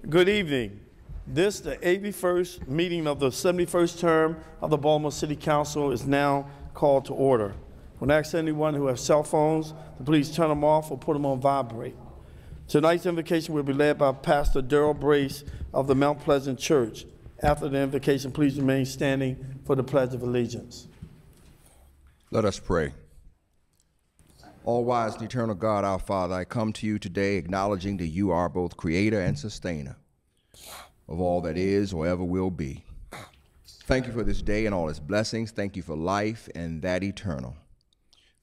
Good evening. This, the 81st meeting of the 71st term of the Baltimore City Council, is now called to order. When I ask anyone who has cell phones to please turn them off or put them on vibrate. Tonight's invocation will be led by Pastor Darrell Brace of the Mount Pleasant Church. After the invocation, please remain standing for the Pledge of Allegiance. Let us pray. All-wise and eternal God, our Father, I come to you today acknowledging that you are both creator and sustainer of all that is or ever will be. Thank you for this day and all its blessings. Thank you for life and that eternal.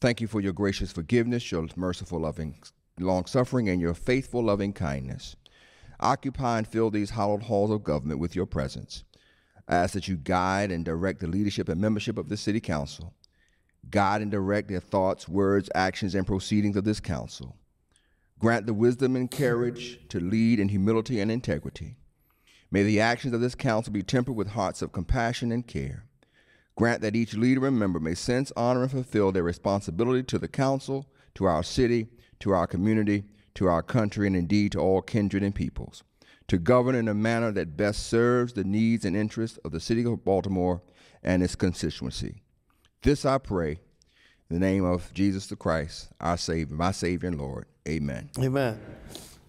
Thank you for your gracious forgiveness, your merciful loving long-suffering, and your faithful loving kindness. Occupy and fill these hallowed halls of government with your presence. I ask that you guide and direct the leadership and membership of the City Council. Guide and direct their thoughts, words, actions, and proceedings of this council. Grant the wisdom and courage to lead in humility and integrity. May the actions of this council be tempered with hearts of compassion and care. Grant that each leader and member may sense, honor, and fulfill their responsibility to the council, to our city, to our community, to our country, and indeed to all kindred and peoples, to govern in a manner that best serves the needs and interests of the city of Baltimore and its constituency. This I pray in the name of Jesus the Christ, our Savior, my Savior and Lord. Amen. Amen.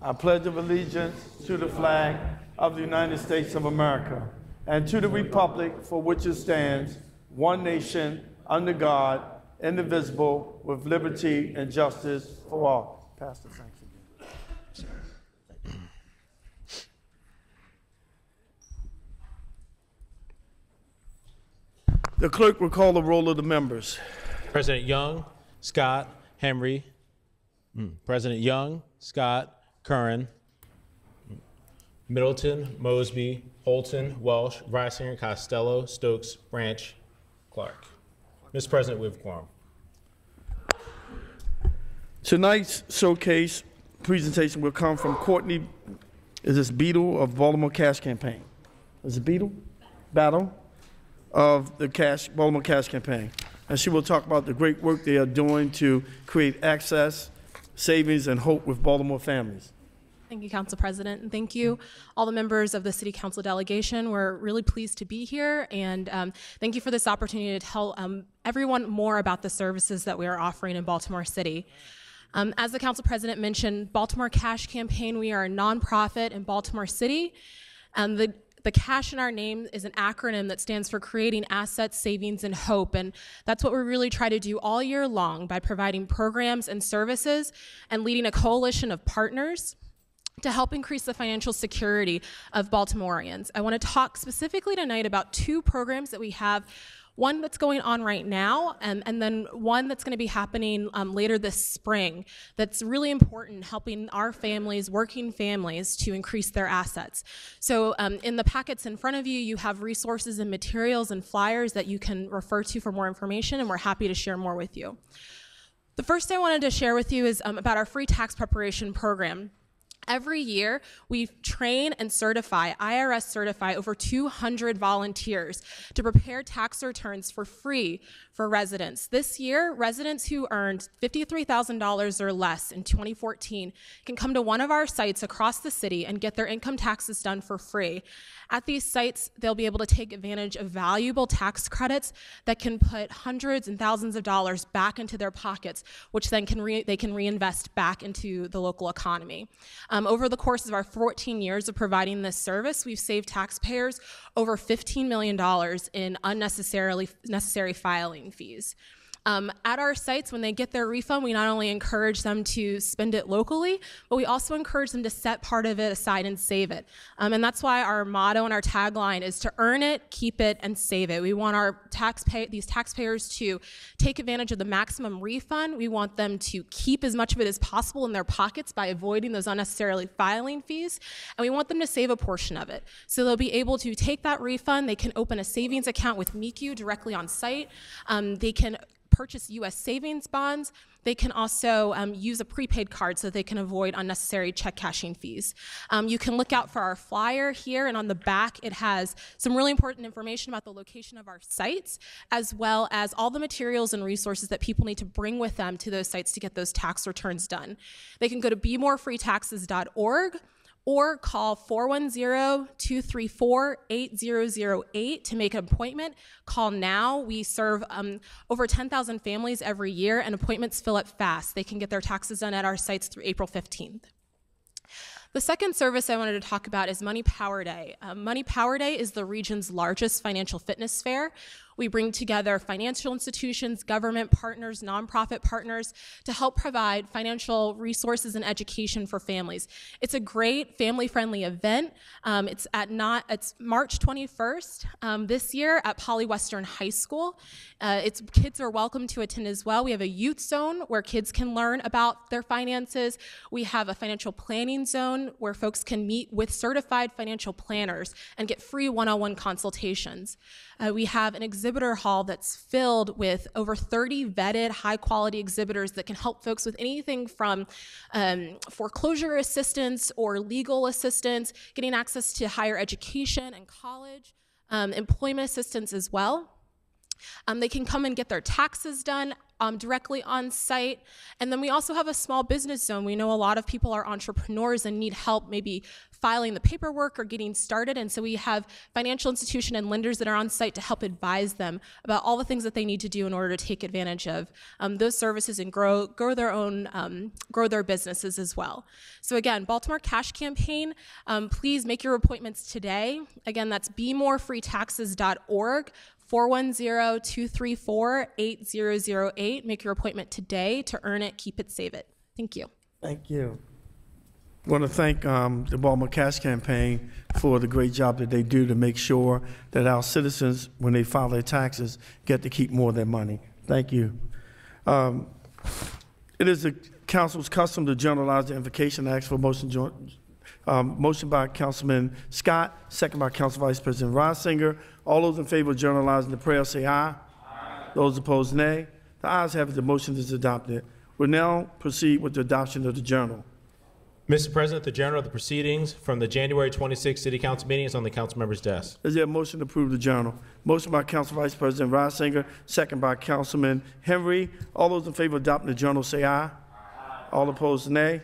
I pledge of allegiance to the flag of the United States of America and to the republic for which it stands, one nation, under God, indivisible, with liberty and justice for all. Pastor, thanks again. The clerk will call the roll of the members. President Young, Scott, Henry. President Young, Scott, Curran. Middleton, Mosby, Holton, Welsh, Reisinger, Costello, Stokes, Branch, Clark. Mr. President, we have quorum. Tonight's showcase presentation will come from Courtney, Beadle of Baltimore Cash Campaign. Is it Beadle? Battle of the Baltimore Cash Campaign. And she will talk about the great work they are doing to create access, savings, and hope with Baltimore families. Thank you, Council President, and thank you, all the members of the City Council delegation. We're really pleased to be here, and thank you for this opportunity to tell everyone more about the services that we are offering in Baltimore City. As the Council President mentioned, Baltimore Cash Campaign, we are a nonprofit in Baltimore City. The CASH in our name is an acronym that stands for Creating Assets, Savings, and Hope, and that's what we really try to do all year long by providing programs and services and leading a coalition of partners to help increase the financial security of Baltimoreans. I want to talk specifically tonight about two programs that we have, one that's going on right now, and then one that's going to be happening later this spring that's really important, helping our families, working families, to increase their assets. So in the packets in front of you, you have resources and materials and flyers that you can refer to for more information, and we're happy to share more with you. The first thing I wanted to share with you is about our free tax preparation program. Every year, we train and certify, IRS certify, over 200 volunteers to prepare tax returns for free for residents. This year, residents who earned $53,000 or less in 2014 can come to one of our sites across the city and get their income taxes done for free. At these sites, they'll be able to take advantage of valuable tax credits that can put hundreds and thousands of dollars back into their pockets, which then they can reinvest back into the local economy. Over the course of our 14 years of providing this service, we've saved taxpayers over $15 million in necessary filing fees. At our sites, when they get their refund, we not only encourage them to spend it locally, but we also encourage them to set part of it aside and save it. And that's why our motto and our tagline is to earn it, keep it, and save it. We want these taxpayers to take advantage of the maximum refund. We want them to keep as much of it as possible in their pockets by avoiding those unnecessarily filing fees. And we want them to save a portion of it. So they'll be able to take that refund. They can open a savings account with MICU directly on site. They can purchase U.S. savings bonds. They can also use a prepaid card so that they can avoid unnecessary check cashing fees. You can look out for our flyer here, and on the back it has some really important information about the location of our sites, as well as all the materials and resources that people need to bring with them to those sites to get those tax returns done. They can go to BeMoreFreeTaxes.org, or call 410-234-8008 to make an appointment. Call now. We serve over 10,000 families every year, and appointments fill up fast. They can get their taxes done at our sites through April 15th. The second service I wanted to talk about is Money Power Day. Money Power Day is the region's largest financial fitness fair. We bring together financial institutions, government partners, nonprofit partners to help provide financial resources and education for families. It's a great family-friendly event. It's March 21st this year at Poly Western High School. Kids are welcome to attend as well. We have a youth zone where kids can learn about their finances. We have a financial planning zone where folks can meet with certified financial planners and get free one-on-one consultations. We have an exhibitor hall that's filled with over 30 vetted, high-quality exhibitors that can help folks with anything from foreclosure assistance or legal assistance, getting access to higher education and college, employment assistance as well. They can come and get their taxes done directly on site. And then we also have a small business zone. We know a lot of people are entrepreneurs and need help maybe filing the paperwork or getting started. And so we have financial institution and lenders that are on site to help advise them about all the things that they need to do in order to take advantage of those services and grow their businesses as well. So again, Baltimore Cash Campaign, please make your appointments today. Again, that's beMoreFreeTaxes.org. 410-234-8008. Make your appointment today to earn it, keep it, save it. Thank you. Thank you. I want to thank the Baltimore Cash Campaign for the great job that they do to make sure that our citizens, when they file their taxes, get to keep more of their money. Thank you. It is the council's custom to generalize the invocation. I ask for motion by Councilman Scott, second by Council Vice President Reisinger. All those in favor of generalizing the prayer say aye. Aye. Those opposed, nay. The ayes have it. The motion is adopted. We'll now proceed with the adoption of the journal. Mr. President, the journal of the proceedings from the January 26th City Council meeting is on the council member's desk. Is there a motion to approve the journal? Motion by Council Vice President Reisinger, second by Councilman Henry. All those in favor of adopting the journal say aye. Aye. All opposed, nay.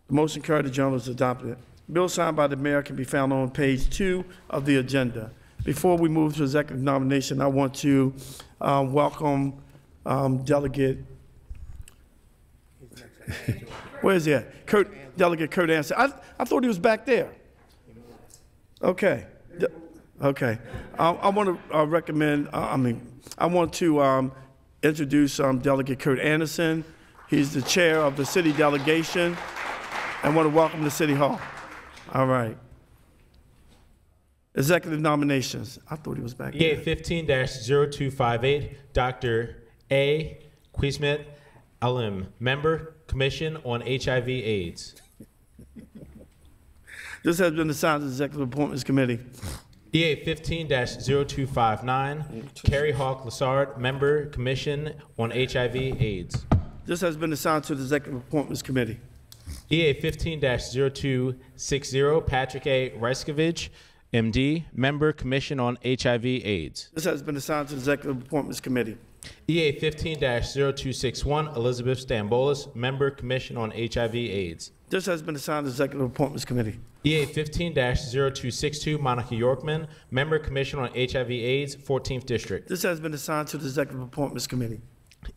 The motion carried. The journal is adopted. Bill signed by the mayor can be found on page 2 of the agenda. Before we move to executive nomination, I want to welcome Delegate. Where is he at? Delegate Kurt Anderson. I thought he was back there. Okay. Okay. I want to recommend. I want to introduce Delegate Kurt Anderson. He's the chair of the city delegation. I want to welcome to City Hall. All right. Executive nominations. I thought he was back there. EA 15-0258, Dr. A. Quismet Alim, Member, Commission on HIV/AIDS. This has been assigned to the Executive Appointments Committee. EA 15-0259, Carrie Hawk Lassard, Member, Commission on HIV/AIDS. This has been assigned to the Executive Appointments Committee. EA 15-0260, Patrick A. Reiskovich, MD, Member, Commission on HIV/AIDS. This has been assigned to the Executive Appointments Committee. EA 15-0261, Elizabeth Stambolis, Member, Commission on HIV/AIDS. This has been assigned to the Executive Appointments Committee. EA 15-0262, Monica Yorkman, Member, Commission on HIV/AIDS, 14th District. This has been assigned to the Executive Appointments Committee.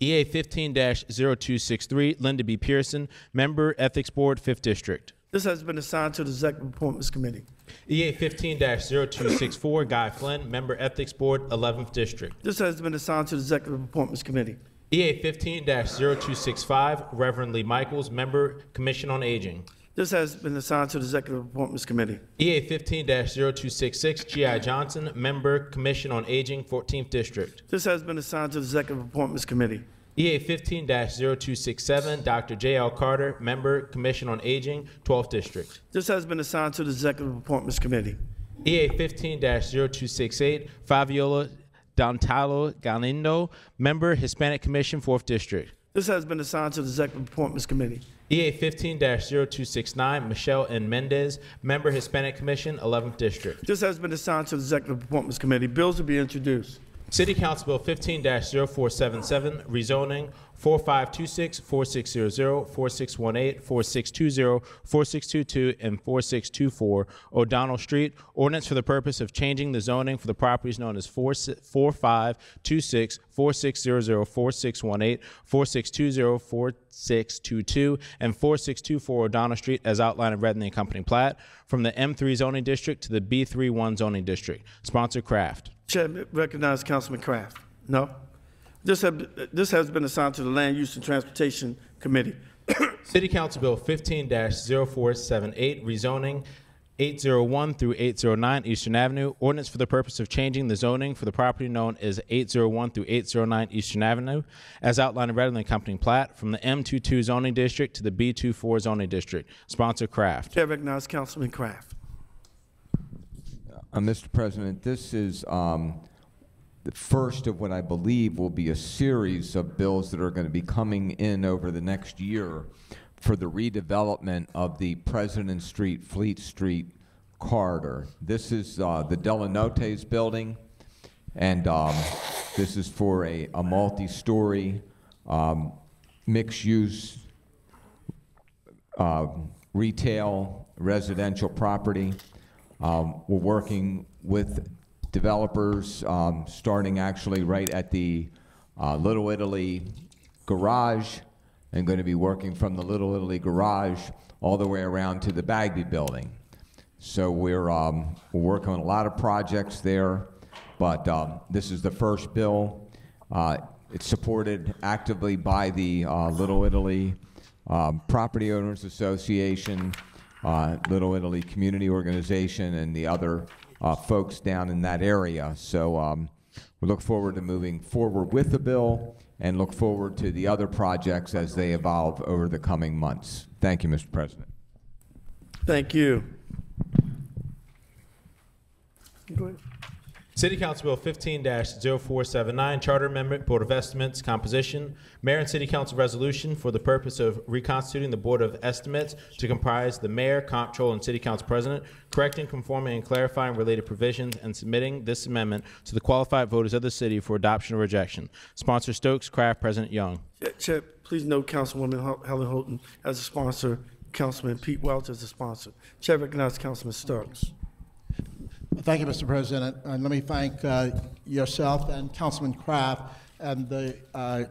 EA 15-0263, Linda B. Pearson, Member, Ethics Board, 5th District. This has been assigned to the Executive Appointments Committee. EA 15-0264, Guy Flynn, Member, Ethics Board, 11th District. This has been assigned to the Executive Appointments Committee. EA 15-0265, Reverend Lee Michaels, Member, Commission on Aging. This has been assigned to the Executive Appointments Committee. EA 15-0266, G.I. Johnson, Member, Commission on Aging, 14th District. This has been assigned to the Executive Appointments Committee. EA 15-0267, Dr. J.L. Carter, Member, Commission on Aging, 12th District. This has been assigned to the Executive Appointments Committee. EA 15-0268, Fabiola Dantalo Galindo, Member, Hispanic Commission, 4th District. This has been assigned to the Executive Appointments Committee. EA 15-0269, Michelle N. Mendez, Member, Hispanic Commission, 11th District. This has been assigned to the Executive Appointments Committee. Bills will be introduced. City Council Bill 15-0477, rezoning 4526, 4600, 4618, 4620, 4622, and 4624 O'Donnell Street. Ordinance for the purpose of changing the zoning for the properties known as 4526, 4600, 4618, 4620, 4622, and 4624 O'Donnell Street as outlined and read in the accompanying plat from the M3 zoning district to the B31 zoning district. Sponsor Kraft. Chair, recognize Councilman Kraft. No? This has been assigned to the Land Use and Transportation Committee. City Council Bill 15-0478, rezoning 801 through 809 Eastern Avenue. Ordinance for the purpose of changing the zoning for the property known as 801 through 809 Eastern Avenue, as outlined and read in the accompanying plat, from the M22 zoning district to the B24 zoning district. Sponsor Kraft. Chair, recognize Councilman Kraft. Mr. President, this is the first of what I believe will be a series of bills that are going to be coming in over the next year for the redevelopment of the President Street, Fleet Street corridor. This is the Delanotes building, and this is for a multi-story mixed-use retail residential property. We're working with developers, starting actually right at the Little Italy garage, and going to be working from the Little Italy garage all the way around to the Bagby building. So we're working on a lot of projects there, but this is the first bill. It's supported actively by the Little Italy Property Owners Association, Little Italy Community Organization, and the other folks down in that area. So we look forward to moving forward with the bill and look forward to the other projects as they evolve over the coming months. Thank you, Mr. President. Thank you. Go ahead. City Council Bill 15-0479, Charter Amendment, Board of Estimates, Composition. Mayor and City Council Resolution for the purpose of reconstituting the Board of Estimates to comprise the Mayor, Comptroller, and City Council President, correcting, conforming, and clarifying related provisions, and submitting this amendment to the qualified voters of the city for adoption or rejection. Sponsor Stokes, Kraft, President Young. Chair, please note Councilwoman Helen Houghton as a sponsor, Councilman Pete Welch as a sponsor. Chair recognizes Councilman Stokes. Thank you, Mr. President. And let me thank yourself and Councilman Kraft and the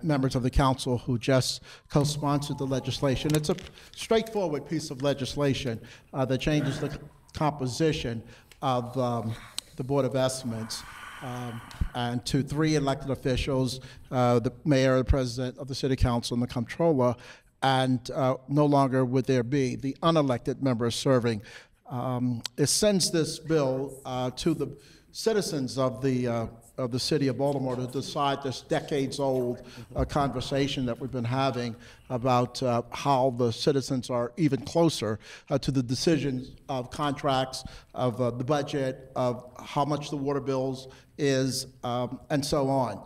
members of the council who just co-sponsored the legislation. It's a straightforward piece of legislation that changes the composition of the Board of Estimates and to 3 elected officials, the mayor, the president of the city council, and the comptroller, and no longer would there be the unelected members serving. It sends this bill to the citizens of the city of Baltimore to decide this decades-old conversation that we've been having about how the citizens are even closer to the decisions of contracts, of the budget, of how much the water bills is, and so on.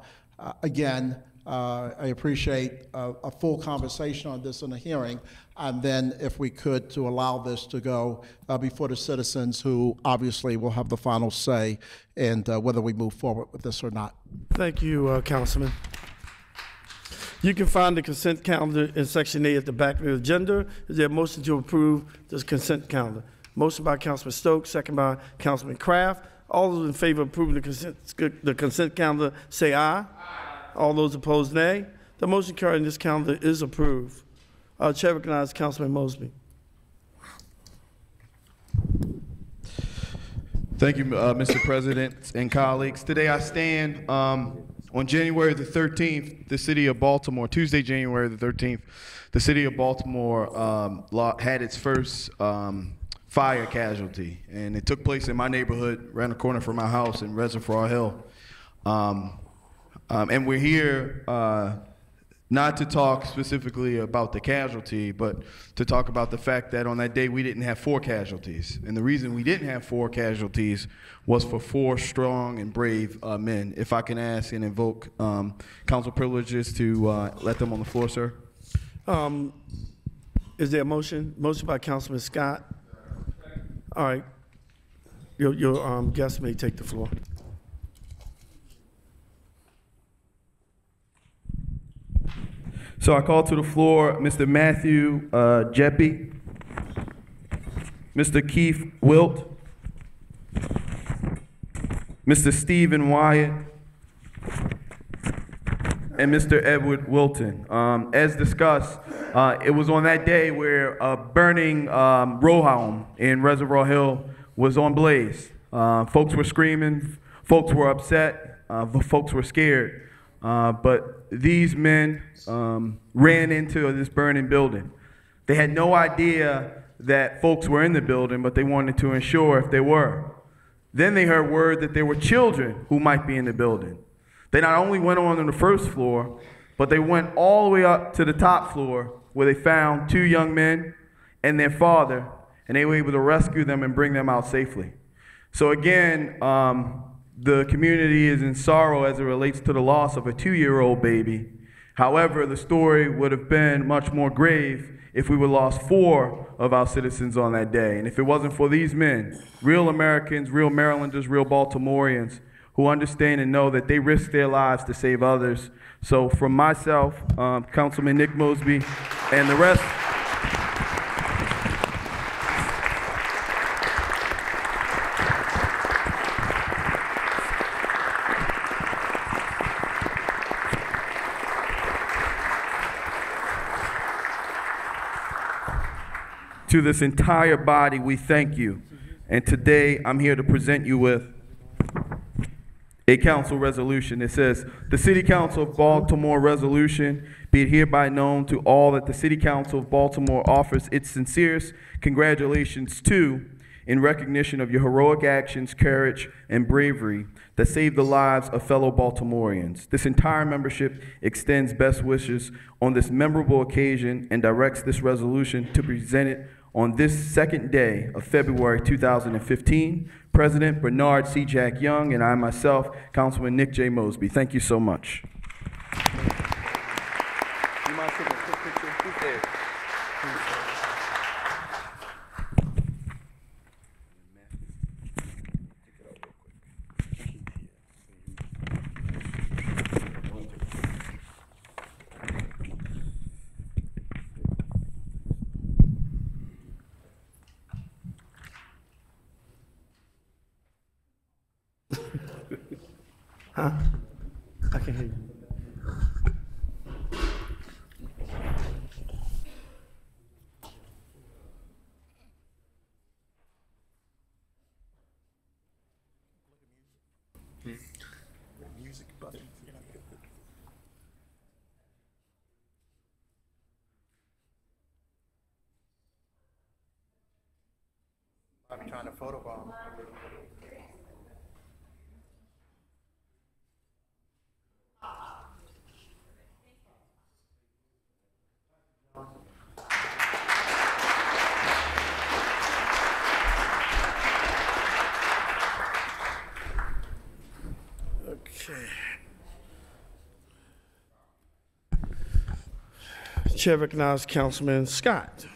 Again, I appreciate a full conversation on this in a hearing, and then if we could to allow this to go before the citizens who obviously will have the final say in whether we move forward with this or not. Thank you, Councilman. You can find the consent calendar in Section A at the back of the agenda. Is there a motion to approve this consent calendar? Motion by Councilman Stokes, second by Councilman Kraft. All those in favor of approving the consent calendar say aye. Aye. All those opposed, nay. The motion carried and this calendar is approved. Chair recognizes Councilman Mosby. Thank you, Mr. President and colleagues. Today I stand on January the 13th, the city of Baltimore, Tuesday, January the 13th, the city of Baltimore had its first fire casualty, and it took place in my neighborhood, around the corner from my house in Reservoir Hill. And we're here not to talk specifically about the casualty, but to talk about the fact that on that day we didn't have 4 casualties. And the reason we didn't have 4 casualties was for 4 strong and brave men. If I can ask and invoke council privileges to let them on the floor, sir. Is there a motion? Motion by Councilman Scott. All right. Your guest may take the floor. So I call to the floor Mr. Matthew Jeppy, Mr. Keith Wilt, Mr. Stephen Wyatt, and Mr. Edward Wilton. As discussed, it was on that day where a burning row home in Reservoir Hill was on blaze. Folks were screaming, folks were upset, folks were scared. But these men ran into this burning building. They had no idea that folks were in the building, but they wanted to ensure if they were. Then they heard word that there were children who might be in the building. They not only went on the first floor, but they went all the way up to the top floor where they found 2 young men and their father, and they were able to rescue them and bring them out safely. So again, the community is in sorrow as it relates to the loss of a 2-year-old baby. However, the story would have been much more grave if we would lost 4 of our citizens on that day. And if it wasn't for these men, real Americans, real Marylanders, real Baltimoreans, who understand and know that they risk their lives to save others. So from myself, Councilman Nick Mosby, and the rest, to this entire body, we thank you. And today, I'm here to present you with a council resolution. It says, the City Council of Baltimore resolution, be it hereby known to all that the City Council of Baltimore offers its sincerest congratulations to, in recognition of your heroic actions, courage, and bravery that saved the lives of fellow Baltimoreans. This entire membership extends best wishes on this memorable occasion and directs this resolution to be presented on this second day of February 2015. President Bernard C. Jack Young, and I myself, Councilman Nick J. Mosby. Thank you so much. Huh? I can hear you. Music button. I'm trying to photobomb. Okay. Chair recognizes Councilman Scott.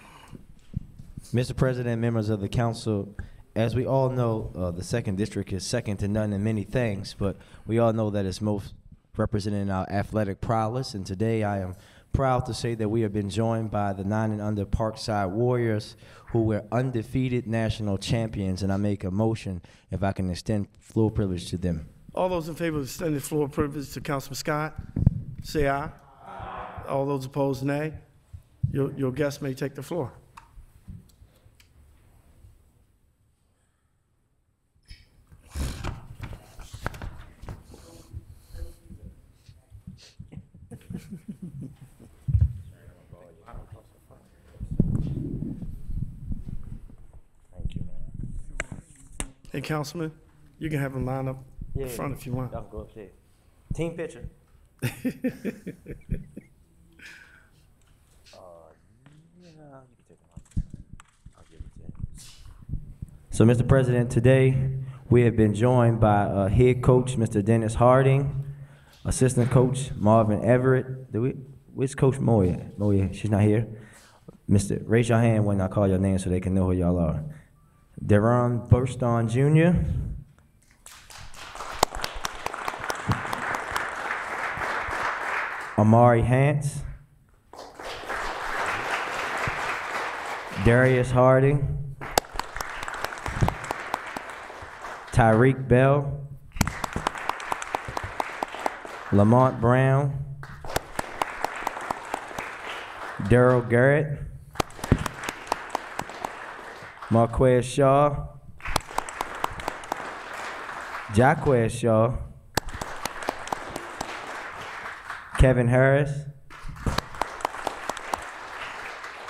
Mr. President, members of the council, as we all know, the 2nd District is second to none in many things, but we all know that it's most representing our athletic prowess, and today I am proud to say that we have been joined by the 9 and under Parkside Warriors, who were undefeated national champions, and I make a motion if I can extend floor privilege to them. All those in favor of extending floor privilege to Councilman Scott, say aye. Aye. All those opposed, nay. Your guest may take the floor. Hey, Councilman, you can have them line up in front if you want. Y'all go upstairs. Team picture. So, Mr. President, today we have been joined by head coach, Mr. Dennis Harding, assistant coach, Marvin Everett. Where's Coach Moya? Moya, she's not here. Raise your hand when I call your name so they can know who y'all are. Deron Burston Jr., Amari Hance, Darius Harding, Tyreek Bell, Lamont Brown, Daryl Garrett, Marquez Shaw, Jaquez Shaw, Kevin Harris,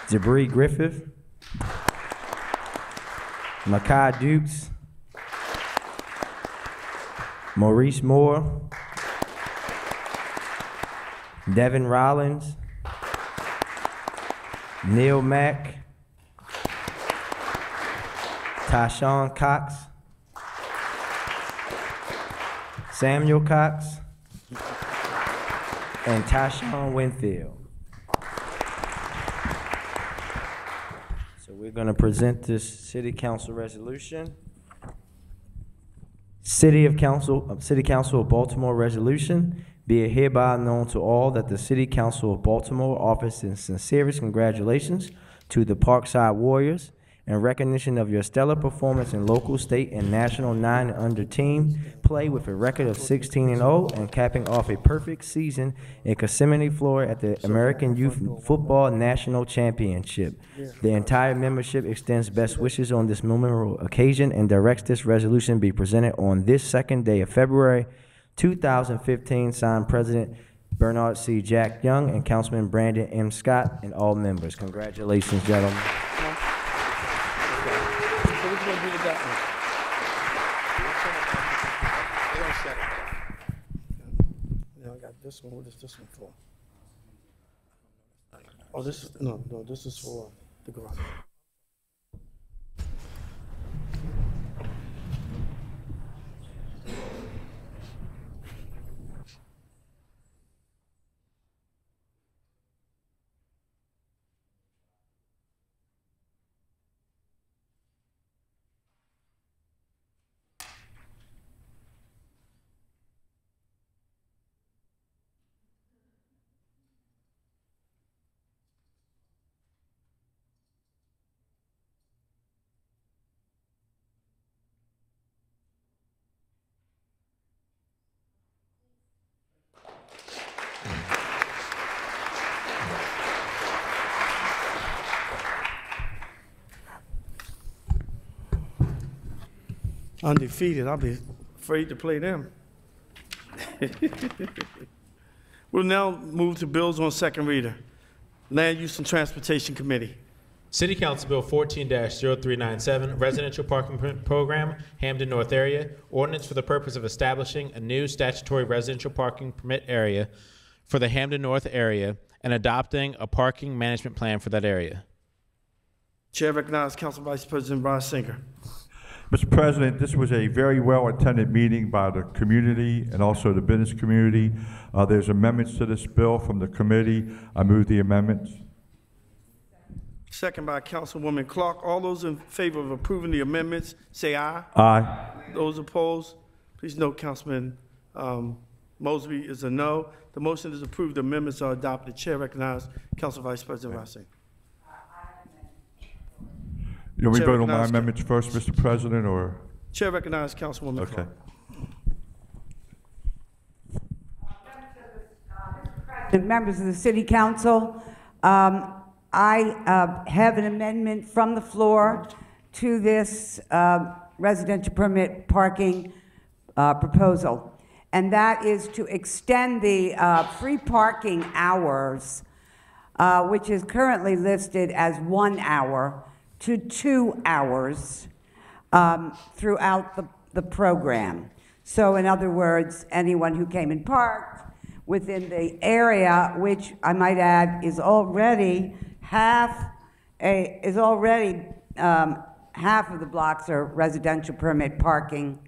Jabri Griffith, Makai Dukes, Maurice Moore, Devin Rollins, Neil Mack, Tyshawn Cox, Samuel Cox, and Tyshawn Winfield. So we're going to present this City Council resolution. City Council of Baltimore resolution. Be it hereby known to all that the City Council of Baltimore offers its sincerest congratulations to the Parkside Warriors in recognition of your stellar performance in local, state, and national 9 and under team play with a record of 16-0 and capping off a perfect season in Kissimmee, Florida at the American Youth Football National Championship. The entire membership extends best wishes on this memorable occasion and directs this resolution be presented on this second day of February 2015, signed President Bernard C. Jack Young and Councilman Brandon M. Scott and all members. Congratulations, gentlemen. I got this one. What is this one for? Oh, this is no. This is for the garage. Undefeated. I'll be afraid to play them. We'll now move to bills on second reader. Land Use and Transportation Committee. City Council Bill 14-0397, Residential Parking Program, Hampden North Area, ordinance for the purpose of establishing a new statutory residential parking permit area for the Hampden North area and adopting a parking management plan for that area. Chair recognizes Council Vice President Ron Singer. Mr. President, this was a very well-attended meeting by the community and also the business community. There's amendments to this bill from the committee. I move the amendments. Second by Councilwoman Clark. All those in favor of approving the amendments, say aye. Aye. Those opposed, please note Councilman Mosby is a no. The motion is approved. The amendments are adopted. Chair recognizes Council Vice President Ron Singer. You want me to Chair vote on my recognizes- amendments first, Mr. President, or? Chair recognizes Councilwoman Okay. Clark. Members of the City Council, I have an amendment from the floor to this residential permit parking proposal, and that is to extend the free parking hours, which is currently listed as 1 hour, to 2 hours throughout the program. So in other words, anyone who came and parked within the area, which I might add is already half of the blocks are residential permit parking.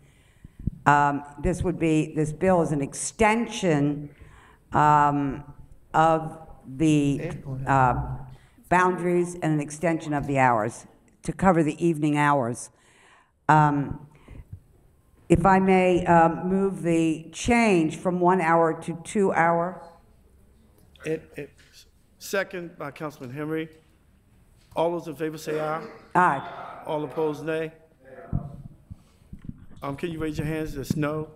This bill is an extension of the boundaries and an extension of the hours to cover the evening hours. If I may move the change from 1 hour to 2 hour. Second by Councilman Henry. All those in favor say aye. Aye. All opposed, nay. Can you raise your hands? There's no.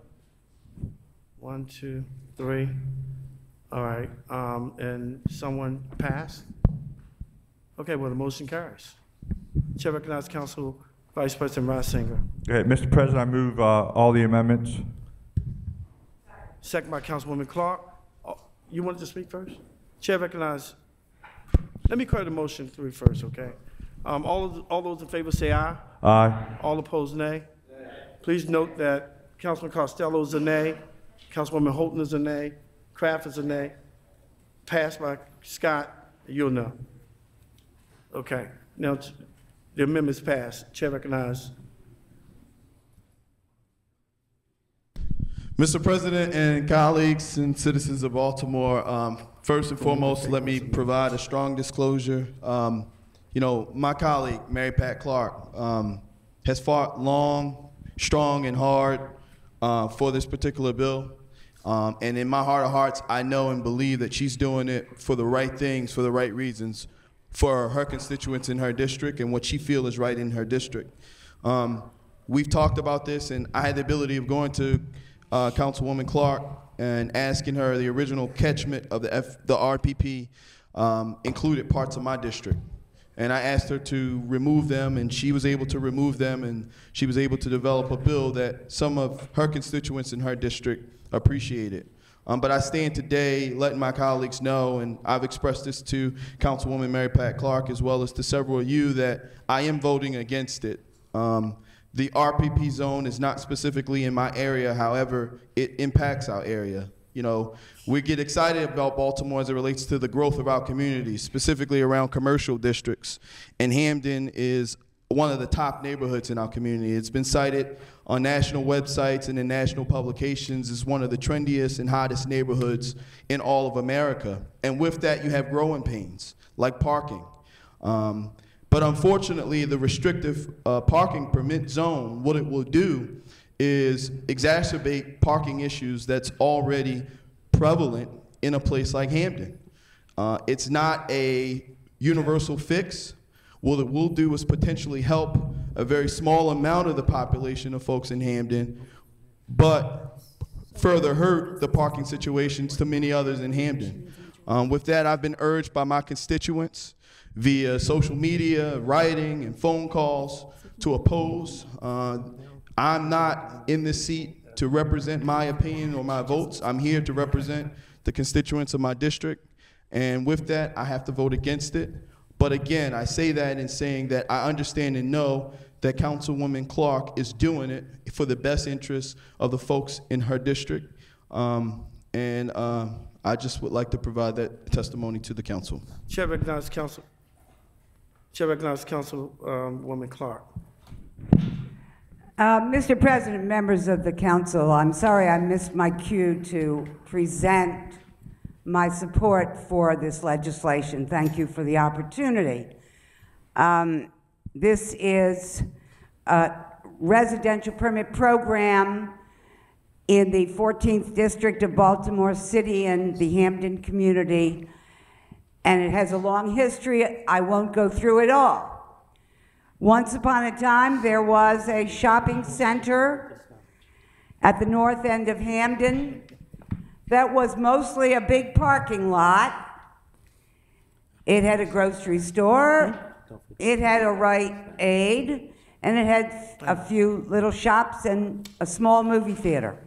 1, 2, 3. All right. And someone passed? Okay, well, the motion carries. Chair recognizes Council Vice President Reisinger. Okay, Mr. President, I move all the amendments. Second by Councilwoman Clark. Oh, you wanted to speak first? Chair recognizes. Let me clear the motion through first, okay? All those in favor say aye. Aye. All opposed, nay. Please note that Councilman Costello is a nay, Councilwoman Holton is a nay, Kraft is a nay. Passed by Scott, you'll know. Okay, now the amendment's passed. Chair recognizes. Mr. President and colleagues and citizens of Baltimore, first and foremost, let me provide a strong disclosure. You know, my colleague, Mary Pat Clark, has fought long, strong, and hard for this particular bill. And in my heart of hearts, I know and believe that she's doing it for the right things, for the right reasons, for her constituents in her district and what she feels is right in her district. We've talked about this, and I had the ability of going to Councilwoman Clark and asking her the original catchment of the RPP included parts of my district. And I asked her to remove them, and she was able to remove them, and she was able to develop a bill that some of her constituents in her district appreciated. But I stand today letting my colleagues know, and I've expressed this to Councilwoman Mary Pat Clark as well as to several of you, that I am voting against it. The RPP zone is not specifically in my area, however, it impacts our area. You know, we get excited about Baltimore as it relates to the growth of our communities, specifically around commercial districts. And Hampden is one of the top neighborhoods in our community. It's been cited on national websites and in national publications as one of the trendiest and hottest neighborhoods in all of America. And with that, you have growing pains, like parking. But unfortunately, the restrictive parking permit zone, what it will do is exacerbate parking issues that's already prevalent in a place like Hampden. It's not a universal fix. What it will do is potentially help a very small amount of the population of folks in Hampden, but further hurt the parking situations to many others in Hampden. With that, I've been urged by my constituents via social media, writing, and phone calls to oppose. I'm not in this seat to represent my opinion or my votes. I'm here to represent the constituents of my district. And with that, I have to vote against it. But again, I say that in saying that I understand and know that Councilwoman Clark is doing it for the best interests of the folks in her district. I just would like to provide that testimony to the council. Chair recognizes Councilwoman Clark. Mr. President, members of the council, I'm sorry I missed my cue to present my support for this legislation. Thank you for the opportunity. This is a residential permit program in the 14th District of Baltimore City and the Hampden community, and it has a long history. I won't go through it all. Once upon a time, there was a shopping center at the north end of Hampden that was mostly a big parking lot. It had a grocery store, it had a Rite Aid, and it had a few little shops and a small movie theater.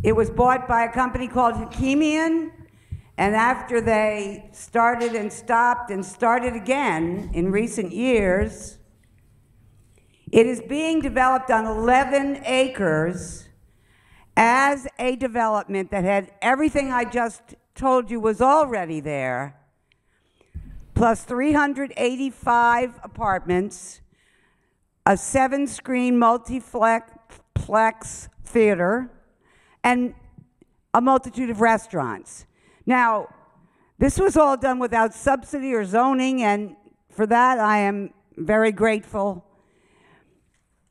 It was bought by a company called Hakimian, and after they started and stopped and started again in recent years, it is being developed on 11 acres as a development that had everything I just told you was already there, plus 385 apartments, a 7-screen multiplex theater, and a multitude of restaurants. Now, this was all done without subsidy or zoning, and for that I am very grateful.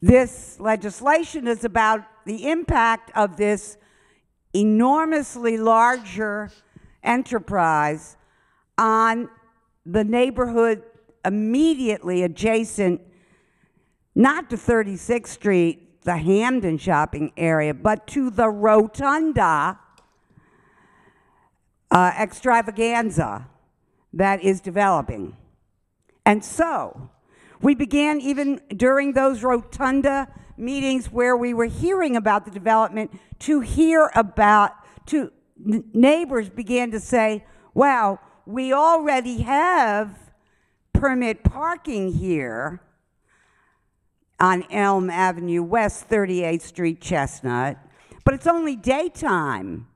This legislation is about the impact of this enormously larger enterprise on the neighborhood immediately adjacent, not to 36th Street, the Hamden shopping area, but to the Rotunda extravaganza that is developing. And so, we began even during those Rotunda meetings where we were hearing about the development neighbors began to say, wow, we already have permit parking here on Elm Avenue West, 38th Street, Chestnut, but it's only daytime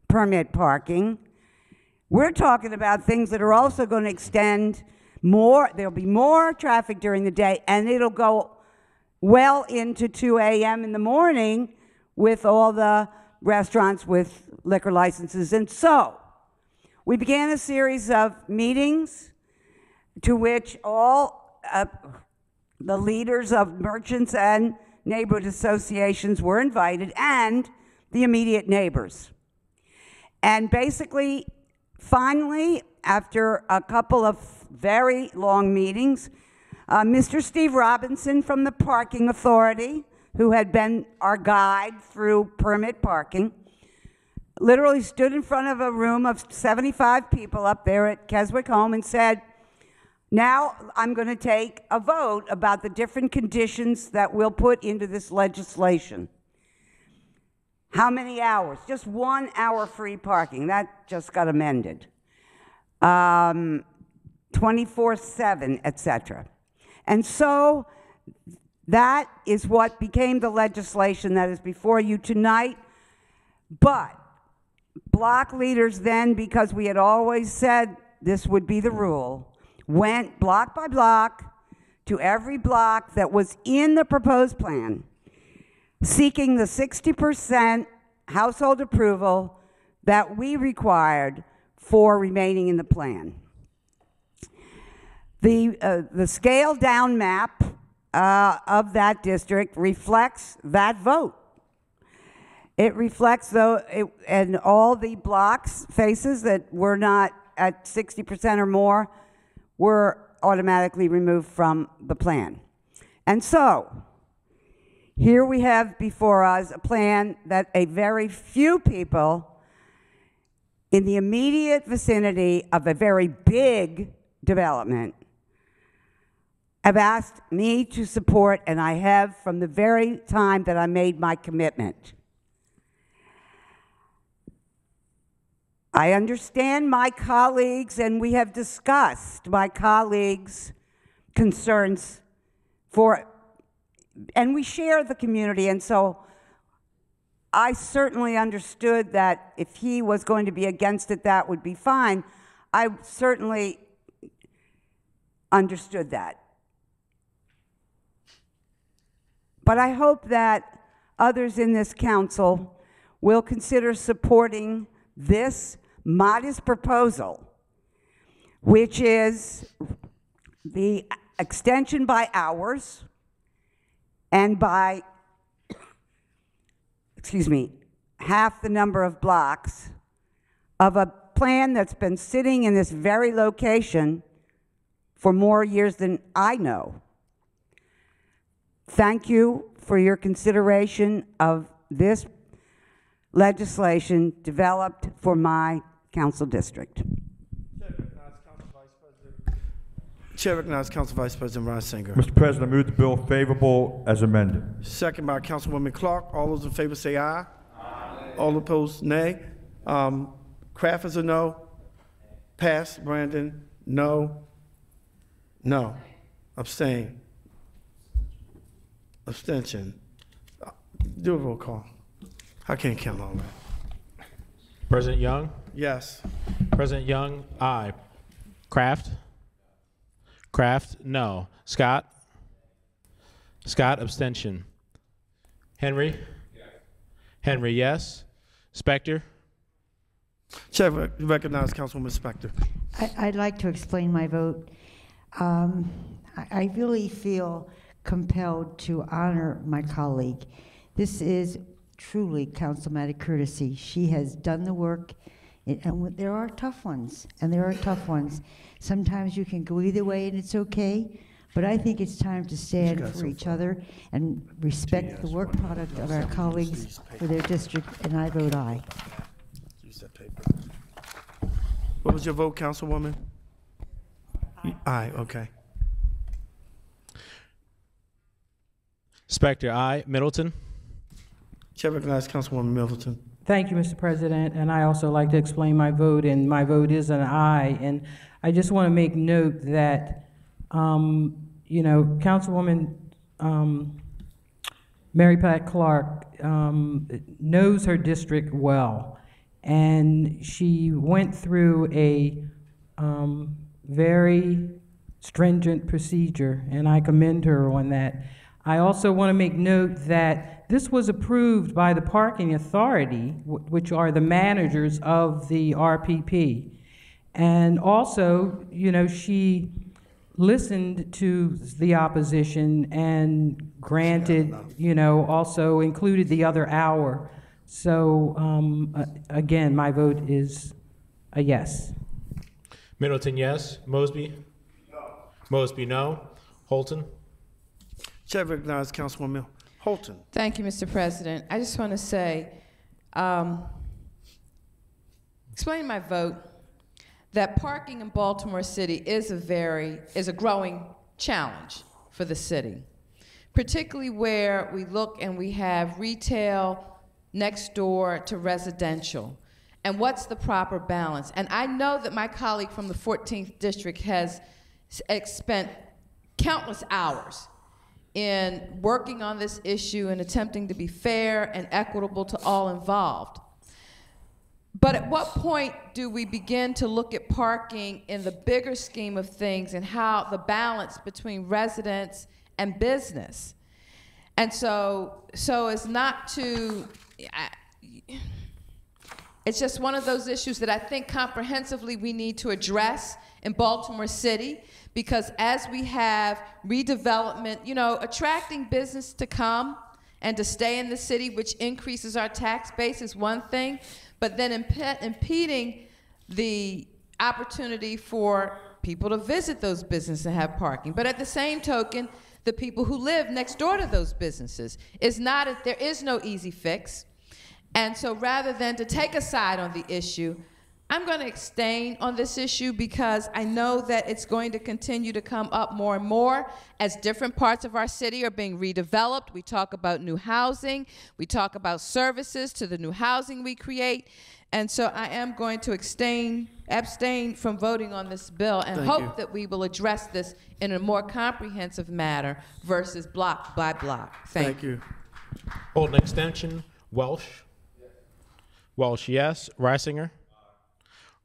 permit parking. We're talking about things that are also going to extend more. There'll be more traffic during the day, and it'll go well into 2 a.m. in the morning with all the restaurants with liquor licenses. And so we began a series of meetings to which all the leaders of merchants and neighborhood associations were invited, and the immediate neighbors. And basically, finally, after a couple of very long meetings, Mr. Steve Robinson from the Parking Authority, who had been our guide through permit parking, literally stood in front of a room of 75 people up there at Keswick Home and said, now I'm going to take a vote about the different conditions that we'll put into this legislation. How many hours? Just 1 hour free parking. That just got amended. 24/7, etc. And so that is what became the legislation that is before you tonight. But block leaders then, because we had always said this would be the rule, went block by block to every block that was in the proposed plan, seeking the 60% household approval that we required for remaining in the plan. The scaled down map of that district reflects that vote. It reflects, and all the blocks, faces that were not at 60% or more were automatically removed from the plan. And so, here we have before us a plan that a very few people in the immediate vicinity of a very big development have asked me to support, and I have from the very time that I made my commitment. I understand my colleagues, and we have discussed my colleagues' concerns and we share the community, and so I certainly understood that if he was going to be against it, that would be fine. I certainly understood that. But I hope that others in this council will consider supporting this modest proposal, which is the extension by hours and by, half the number of blocks of a plan that's been sitting in this very location for more years than I know. Thank you for your consideration of this legislation developed for my council district. Chair recognizes Council Vice President Reisinger. Mr. President, I move the bill favorable as amended. Second by Councilwoman Clark. All those in favor say aye. Aye. All opposed, nay. Kraft is a no. Pass. Brandon, no. No. Abstain. Abstention. Do a roll call. I can't count all that. President Young? Yes. President Young, aye. Kraft? Kraft, no. Scott? Scott, abstention. Henry? Yes. Henry, yes. Specter? Chair recognizes Councilwoman Specter. I'd like to explain my vote. I really feel compelled to honor my colleague. This is truly councilmatic courtesy. She has done the work There are tough ones, and there are tough ones. Sometimes you can go either way, and it's okay. But I think it's time to stand for each other and respect the work product of our colleagues for their district, and I vote aye. Use that paper. What was your vote, Councilwoman? Aye, okay. Spector, aye. Middleton. Chair recognizes Councilwoman Middleton. Thank you, Mr. President, and I also like to explain my vote, and my vote is an aye. And I just want to make note that, you know, Councilwoman Mary Pat Clark knows her district well, and she went through a very stringent procedure, and I commend her on that. I also want to make note that this was approved by the parking authority, which are the managers of the RPP. And also, you know, she listened to the opposition and granted, you know, also included the other hour. So again, my vote is a yes. Middleton, yes. Mosby? No. Mosby, no. Holton? Chair recognizes Councilwoman Holton. Thank you, Mr. President. I just want to say, explain my vote, that parking in Baltimore City is a growing challenge for the city, particularly where we look and we have retail next door to residential. And what's the proper balance? And I know that my colleague from the 14th District has spent countless hours in working on this issue and attempting to be fair and equitable to all involved. But at what point do we begin to look at parking in the bigger scheme of things and how the balance between residents and business? And so as not to, it's just one of those issues that I think comprehensively we need to address in Baltimore City, because as we have redevelopment, you know, attracting business to come and to stay in the city, which increases our tax base, is one thing, but then impeding the opportunity for people to visit those businesses and have parking. But at the same token, the people who live next door to those businesses there is no easy fix. And so rather than to take a side on the issue, I'm going to abstain on this issue because I know that it's going to continue to come up more and more as different parts of our city are being redeveloped. We talk about new housing. We talk about services to the new housing we create. And so I am going to abstain from voting on this bill and hope that we will address this in a more comprehensive manner versus block by block. Thank you. Hold an extension. Welsh? Yes. Welsh, yes. Reisinger?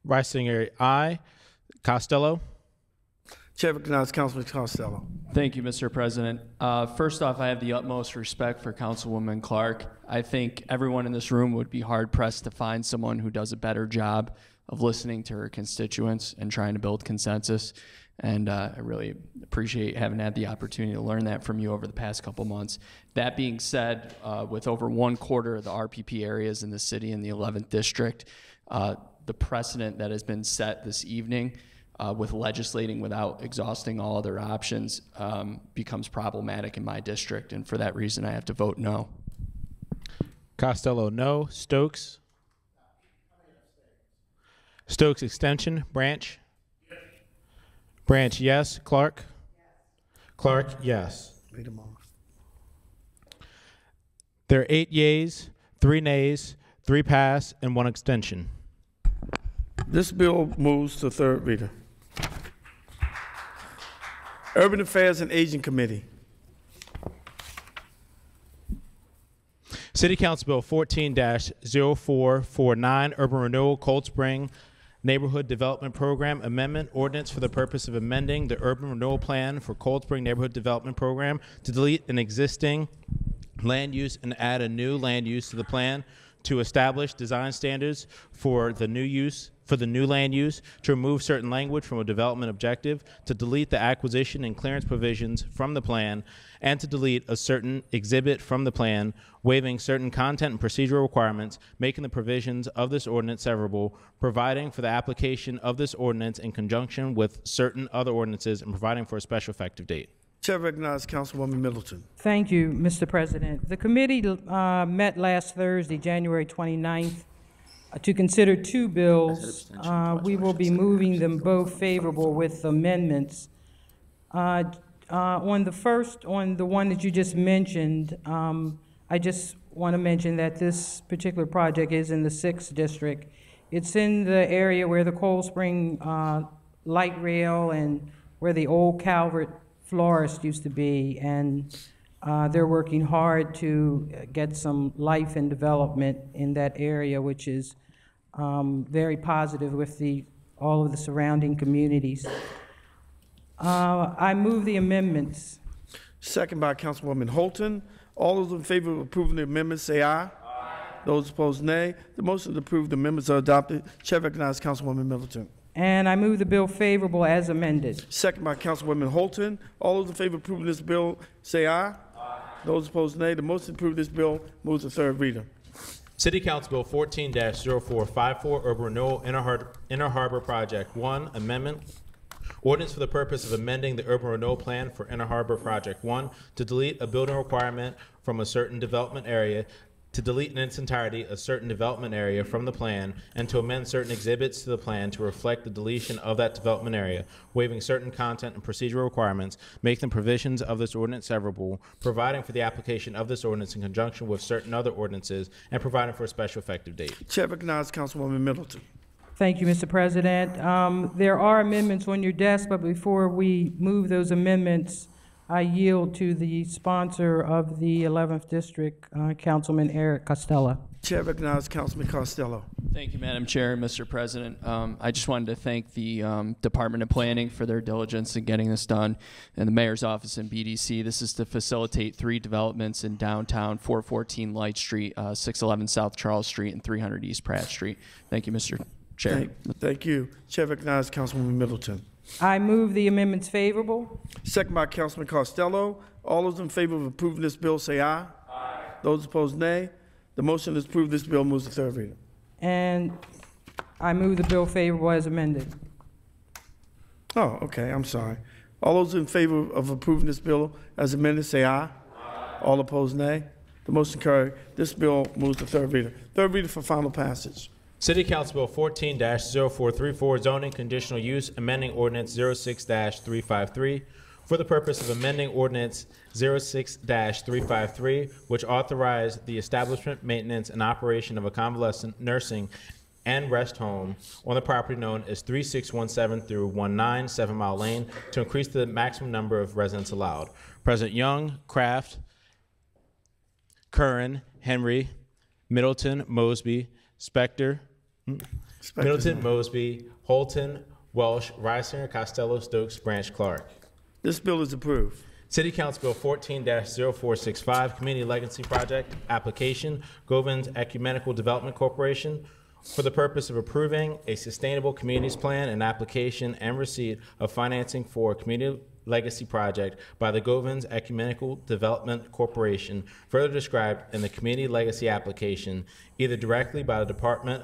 Reisinger, aye. Costello? Chair recognizes Councilman Costello. Thank you, Mr. President. First off, I have the utmost respect for Councilwoman Clark. I think everyone in this room would be hard-pressed to find someone who does a better job of listening to her constituents and trying to build consensus. And I really appreciate having had the opportunity to learn that from you over the past couple months. That being said, with over 1/4 of the RPP areas in the city in the 11th District, the precedent that has been set this evening with legislating without exhausting all other options becomes problematic in my district, and for that reason I have to vote no. Costello, no. Stokes? Stokes extension. Branch? Yes. Branch, yes. Clark? Yes. Clark, yes. Read them off. There are 8 yeas, 3 nays, 3 pass, and 1 extension. This bill moves to third reader. Urban Affairs and Aging Committee. City Council Bill 14-0449, Urban Renewal Cold Spring Neighborhood Development Program Amendment Ordinance for the purpose of amending the Urban Renewal Plan for Cold Spring Neighborhood Development Program to delete an existing land use and add a new land use to the plan, to establish design standards for the new use for the new land use, to remove certain language from a development objective, to delete the acquisition and clearance provisions from the plan, and to delete a certain exhibit from the plan, waiving certain content and procedural requirements, making the provisions of this ordinance severable, providing for the application of this ordinance in conjunction with certain other ordinances, and providing for a special effective date. Chair recognizes Councilwoman Middleton. Thank you, Mr. President. The committee met last Thursday, January 29th, to consider two bills. We will be moving them both favorable with amendments. On the first, on the one that you just mentioned, I just want to mention that this particular project is in the 6th district. It's in the area where the Cold Spring light rail and where the old Calvert florist used to be, and they're working hard to get some life and development in that area, which is very positive with all of the surrounding communities. I move the amendments. Second by Councilwoman Holton. All those in favor of approving the amendments say aye. Aye. Those opposed, nay. The motion to approve the amendments are adopted. Chair recognizes Councilwoman Middleton. And I move the bill favorable as amended. Second by Councilwoman Holton. All those in favor of approving this bill say aye. Aye. Those opposed, nay. The motion to approve this bill moves to third reader. City Council Bill 14-0454, Urban Renewal Inner Harbor Project 1, Amendment. Ordinance for the purpose of amending the Urban Renewal Plan for Inner Harbor Project 1 to delete a building requirement from a certain development area, to delete in its entirety a certain development area from the plan, and to amend certain exhibits to the plan to reflect the deletion of that development area, waiving certain content and procedural requirements, making the provisions of this ordinance severable, providing for the application of this ordinance in conjunction with certain other ordinances, and providing for a special effective date. Chair recognizes Councilwoman Middleton. Thank you, Mr. President. There are amendments on your desk, but before we move those amendments, I yield to the sponsor of the 11th District, Councilman Eric Costello. Chair recognizes Councilman Costello. Thank you, Madam Chair and Mr. President. I just wanted to thank the Department of Planning for their diligence in getting this done, and the Mayor's Office and BDC. This is to facilitate 3 developments in downtown: 414 Light Street, 611 South Charles Street, and 300 East Pratt Street. Thank you, Mr. Chair. Thank you. Chair recognizes Councilwoman Middleton. I move the amendments favorable. Second by Councilman Costello. All those in favor of approving this bill say aye. Aye. Those opposed, nay. The motion to approve this bill moves to third reader. And I move the bill favorable as amended. Oh, okay. I'm sorry. All those in favor of approving this bill as amended say aye. Aye. All opposed, nay. The motion carried. This bill moves to third reader. Third reader for final passage. City Council Bill 14-0434, Zoning Conditional Use, amending Ordinance 06-353, for the purpose of amending Ordinance 06-353, which authorized the establishment, maintenance, and operation of a convalescent nursing and rest home on the property known as 3617 through 19 7 Mile Lane to increase the maximum number of residents allowed. President Young, Kraft, Curran, Henry, Middleton, Mosby, Middleton, Mosby, Holton, Welsh, Reisinger, Costello, Stokes, Branch, Clark. This bill is approved. City Council Bill 14-0465, Community Legacy Project, application, Govins Ecumenical Development Corporation, for the purpose of approving a sustainable communities plan and application and receipt of financing for a community legacy project by the Govins Ecumenical Development Corporation, further described in the community legacy application, either directly by the Department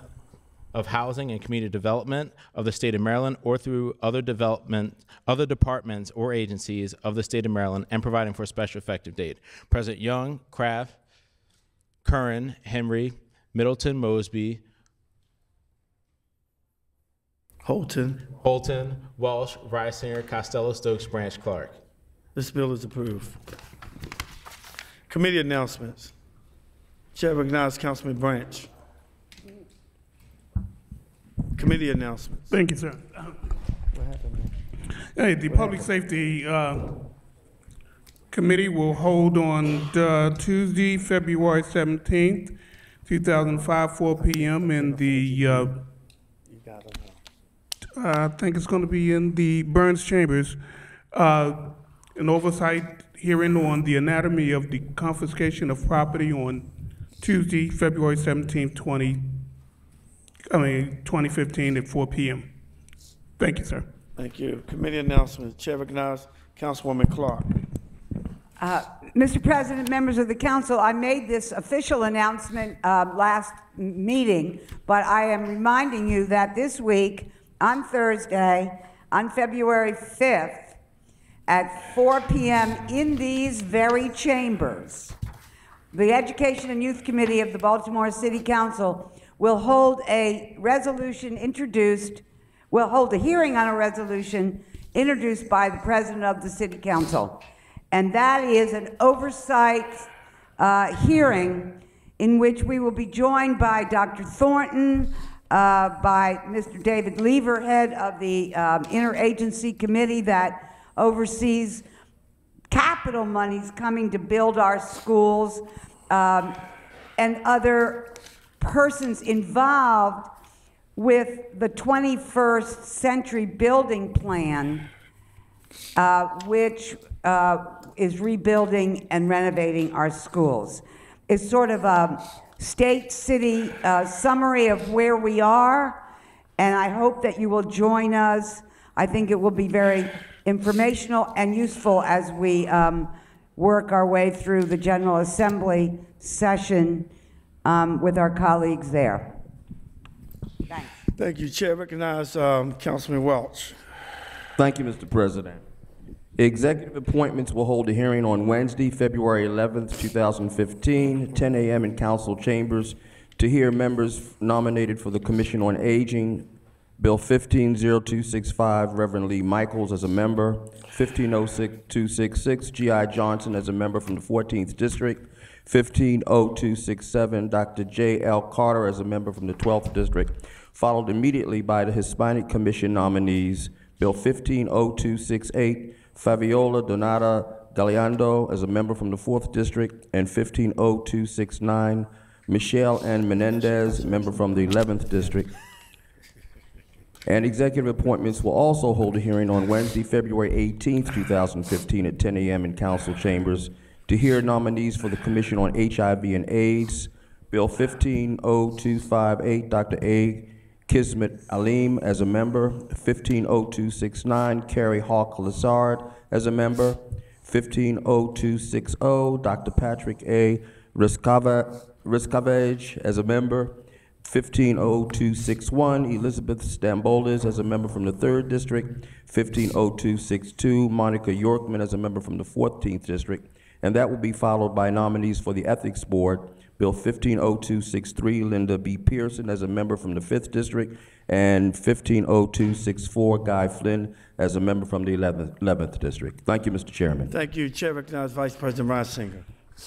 of Housing and Community Development of the State of Maryland or through other departments or agencies of the State of Maryland, and providing for a special effective date. President Young, Kraft, Curran, Henry, Middleton, Mosby, Holton, Welsh, Reisinger, Costello, Stokes, Branch, Clark. This bill is approved. Committee announcements. Chair recognizes Councilman Branch. Committee announcements. Thank you, sir. Hey, the Public Safety Committee will hold on Tuesday, February 17th, 2005, 4 p.m. in the I think it's going to be in the Burns Chambers, an oversight hearing on the anatomy of the confiscation of property on Tuesday, February 17, 2015 at 4 p.m. Thank you, sir. Thank you. Committee announcements. Chair recognizes Councilwoman Clark. Mr. President, members of the council, I made this official announcement last meeting, but I am reminding you that this week, on Thursday, on February 5th, at 4 p.m. in these very chambers, the Education and Youth Committee of the Baltimore City Council will hold a hearing on a resolution introduced by the President of the City Council. And that is an oversight hearing in which we will be joined by Dr. Thornton, by Mr. David Lever, head of the interagency committee that oversees capital monies coming to build our schools, and other persons involved with the 21st Century Building Plan, which is rebuilding and renovating our schools. It's sort of a state-city summary of where we are, and I hope that you will join us. I think it will be very informational and useful as we work our way through the General Assembly session with our colleagues there. Thanks. Thank you. Chair recognizes Councilman Welch. Thank you, Mr. President. Executive appointments will hold a hearing on Wednesday, February 11th, 2015, 10 a.m. in council chambers to hear members nominated for the Commission on Aging, Bill 150265, Reverend Lee Michaels as a member, 150266, G.I. Johnson as a member from the 14th District, 150267, Dr. J.L. Carter as a member from the 12th District, followed immediately by the Hispanic Commission nominees, Bill 150268, Fabiola Donata Galeando as a member from the 4th District, and 150269, Michelle N. Menendez, member from the 11th District. And executive appointments will also hold a hearing on Wednesday, February 18th, 2015 at 10 a.m. in council chambers to hear nominees for the Commission on HIV and AIDS, Bill 150258, Dr. A. Kismet Alim as a member, 150269, Carrie Hawk Lazard as a member, 150260, Dr. Patrick A. Riscavage as a member, 150261, Elizabeth Stambolis as a member from the 3rd District, 150262, Monica Yorkman as a member from the 14th District, and that will be followed by nominees for the Ethics Board, Bill 150263, Linda B. Pearson as a member from the 5th District, and 150264, Guy Flynn as a member from the 11th District. Thank you, Mr. Chairman. Thank you. Chair recognizes Vice President Reisinger.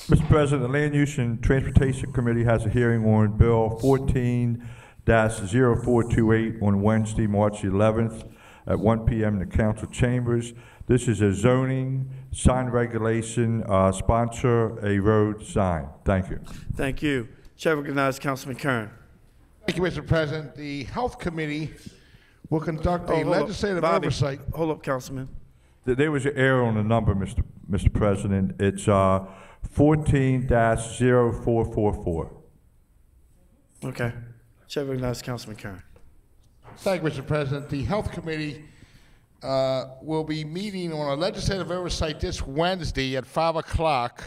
Mr. President, the Land Use and Transportation Committee has a hearing on Bill 14-0428 on Wednesday, March 11th at 1 p.m. in the council chambers. This is a zoning sign regulation, sponsor a road sign. Thank you. Thank you. Chair recognizes Councilman Kern. Thank you, Mr. President. The Health Committee will conduct a legislative oversight. Hold up, Councilman. There was an error on the number, Mr. President. It's 14-0444. Okay. Chair recognizes Councilman Kern. Thank you, Mr. President. The Health Committee will be meeting on a legislative oversight this Wednesday at 5 o'clock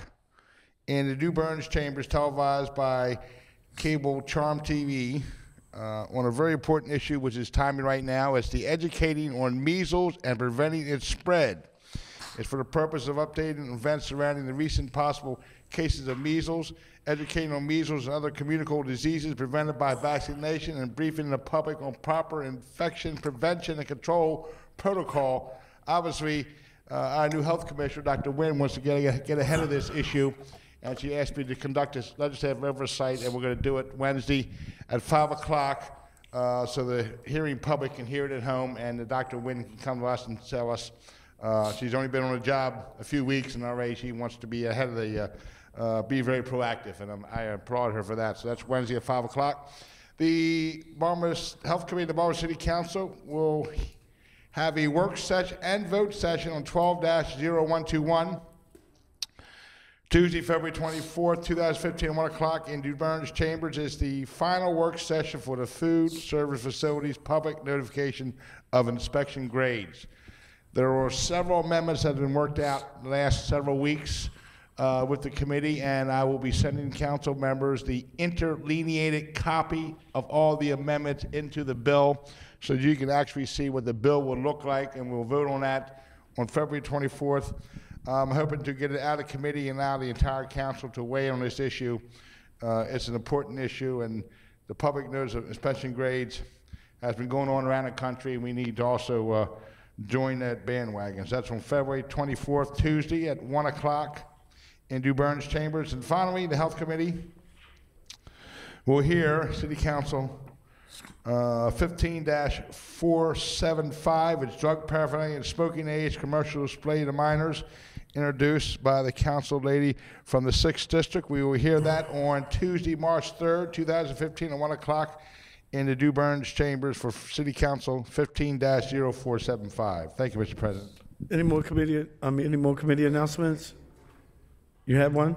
in the New Burns Chambers, televised by cable Charm TV, on a very important issue, which is timely right now. It's the educating on measles and preventing its spread. It's for the purpose of updating events surrounding the recent possible cases of measles, educating on measles and other communicable diseases prevented by vaccination, and briefing the public on proper infection prevention and control protocol. Obviously, our new health commissioner, Dr. Wynn, wants to get ahead of this issue, and she asked me to conduct this legislative oversight, and we're going to do it Wednesday at 5 o'clock so the hearing public can hear it at home, and Dr. Wynn can come to us and tell us. She's only been on the job a few weeks, and already she wants to be ahead of the, be very proactive, and I applaud her for that. So that's Wednesday at 5 o'clock. The Baltimore Health Committee of the Baltimore City Council will have a work session and vote session on 12-0121 Tuesday, February 24th, 2015, 1 o'clock in New Burns Chambers is the final work session for the Food Service Facilities Public Notification of Inspection Grades. There were several amendments that have been worked out the last several weeks with the committee, and I will be sending council members the interlineated copy of all the amendments into the bill so you can actually see what the bill will look like, and we'll vote on that on February 24th. I'm hoping to get it out of committee and allow the entire council to weigh on this issue. It's an important issue, and the public knows that inspection grades has been going on around the country, and we need to also join that bandwagon. So that's on February 24th, Tuesday at 1 o'clock in New Burns Chambers. And finally, the Health Committee will hear City Council 15-475. It's drug paraphernalia and smoking aids commercial display to minors, introduced by the council lady from the 6th District. We will hear that on Tuesday, March 3rd, 2015 at 1 o'clock in the New Burns Chambers for City Council 15-0475. Thank you, Mr. President. Any more committee announcements? You have one?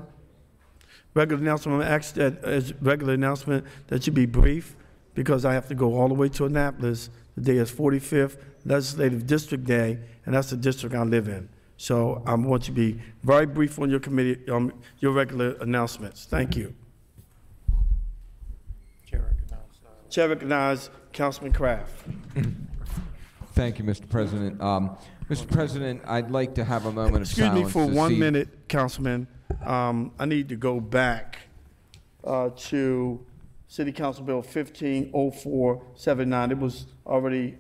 Regular announcement, I'm gonna ask that as regular announcement that you be brief because I have to go all the way to Annapolis. The day is 45th Legislative District Day, and that's the district I live in. So I want you to be very brief on your committee, your regular announcements. Thank you. Chair recognizes Councilman Kraft. Thank you, Mr. President. Mr. President, I'd like to have a moment of silence. Excuse me for 1 minute, Councilman. I need to go back to City Council Bill 150479. It was already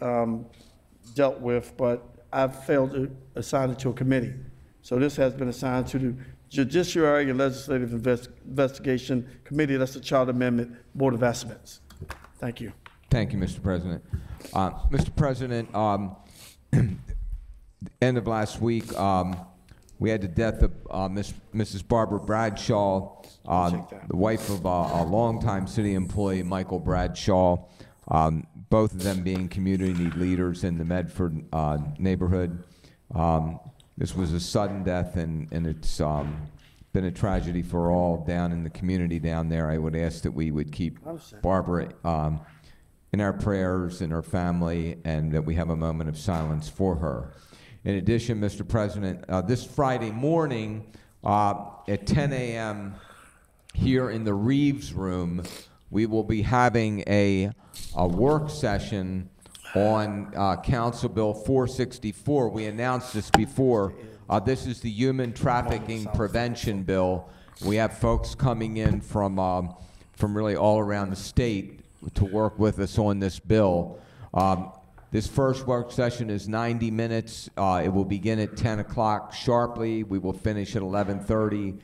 dealt with, but I've failed to assign it to a committee. So this has been assigned to the Judiciary and Legislative Investigation Committee. That's the Child Amendment Board of Estimates. Thank you. Thank you, Mr. President. Mr. President, end of last week, we had the death of Mrs. Barbara Bradshaw, the wife of a longtime city employee, Michael Bradshaw, both of them being community leaders in the Medford neighborhood. This was a sudden death, and it's been a tragedy for all down in the community down there. I would ask that we would keep Barbara in our prayers and her family, and that we have a moment of silence for her. In addition, Mr. President, this Friday morning at 10 a.m. here in the Reeves Room, we will be having a work session on Council Bill 464. We announced this before. This is the Human Trafficking Prevention Bill. We have folks coming in from really all around the state to work with us on this bill. This first work session is 90 minutes. It will begin at 10 o'clock sharply. We will finish at 11:30.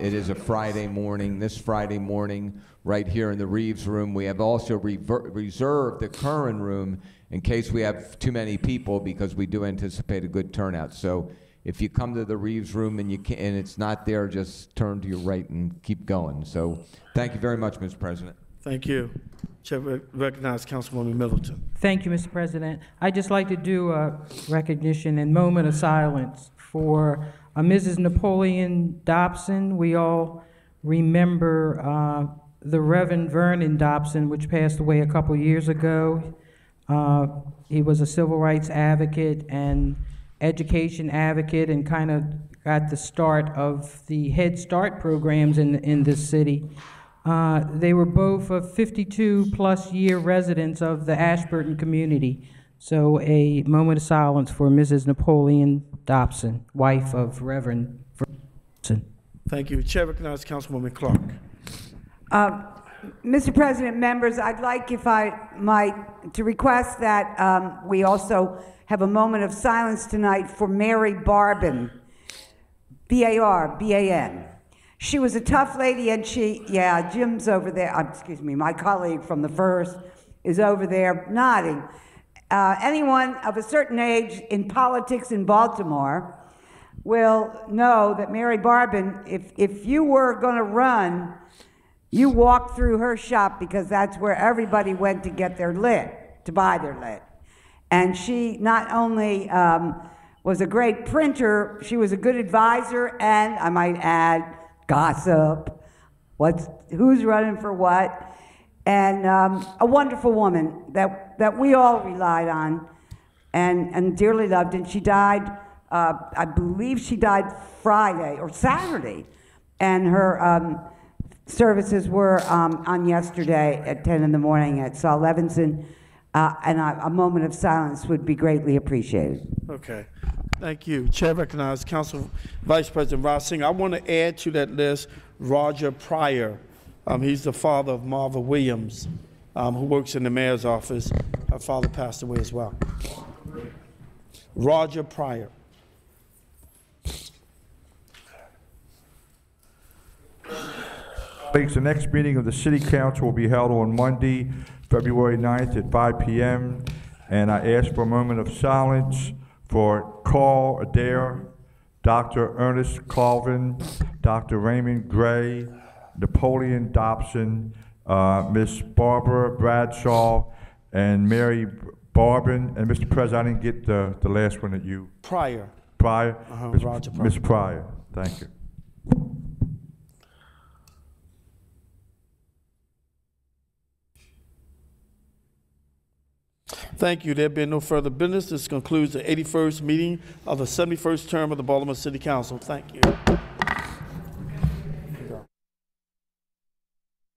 It is a Friday morning, this Friday morning, right here in the Reeves Room. We have also reserved the Curran Room in case we have too many people, because we do anticipate a good turnout. So if you come to the Reeves Room and it's not there, just turn to your right and keep going. So thank you very much, Mr. President. Thank you. Chair recognizes Councilwoman Middleton. Thank you, Mr. President. I'd just like to do a recognition and moment of silence for Mrs. Napoleon Dobson. We all remember the Reverend Vernon Dobson, which passed away a couple years ago. He was a civil rights advocate and education advocate, and kind of got the start of the Head Start programs in this city. They were both 52-plus year residents of the Ashburton community. So a moment of silence for Mrs. Napoleon Dobson, wife of Reverend Dobson. Thank you. Chair recognizes Councilwoman Clark. Mr. President, members, I'd like, if I might, to request that we also have a moment of silence tonight for Mary Barbin, B-A-R-B-A-N. She was a tough lady, and Jim's over there, excuse me, my colleague from the first is over there nodding. Anyone of a certain age in politics in Baltimore will know that Mary Barbin, if you were going to run, you walked through her shop, because that's where everybody went to get their lit, to buy their lit. And she not only was a great printer. She was a good advisor, and I might add, gossip. Who's running for what? And a wonderful woman that we all relied on and dearly loved. And she died, I believe she died Friday or Saturday. And her services were on yesterday at 10 in the morning at Saul Levinson. And a moment of silence would be greatly appreciated. Okay. Thank you. Chair recognizes Council Vice President Rod Singer. I want to add to that list Roger Pryor. He's the father of Marva Williams, who works in the mayor's office. Her father passed away as well. Roger Pryor. The next meeting of the City Council will be held on Monday, February 9th at 5 p.m. And I ask for a moment of silence for Carl Adair, Dr. Ernest Colvin, Dr. Raymond Gray, Napoleon Dobson, Miss Barbara Bradshaw, and Mary Barbin. And Mr. President, I didn't get the last one that you. Pryor. Pryor? Roger Pryor. Ms. Pryor, thank you. Thank you. There being no further business, this concludes the 81st meeting of the 71st term of the Baltimore City Council. Thank you.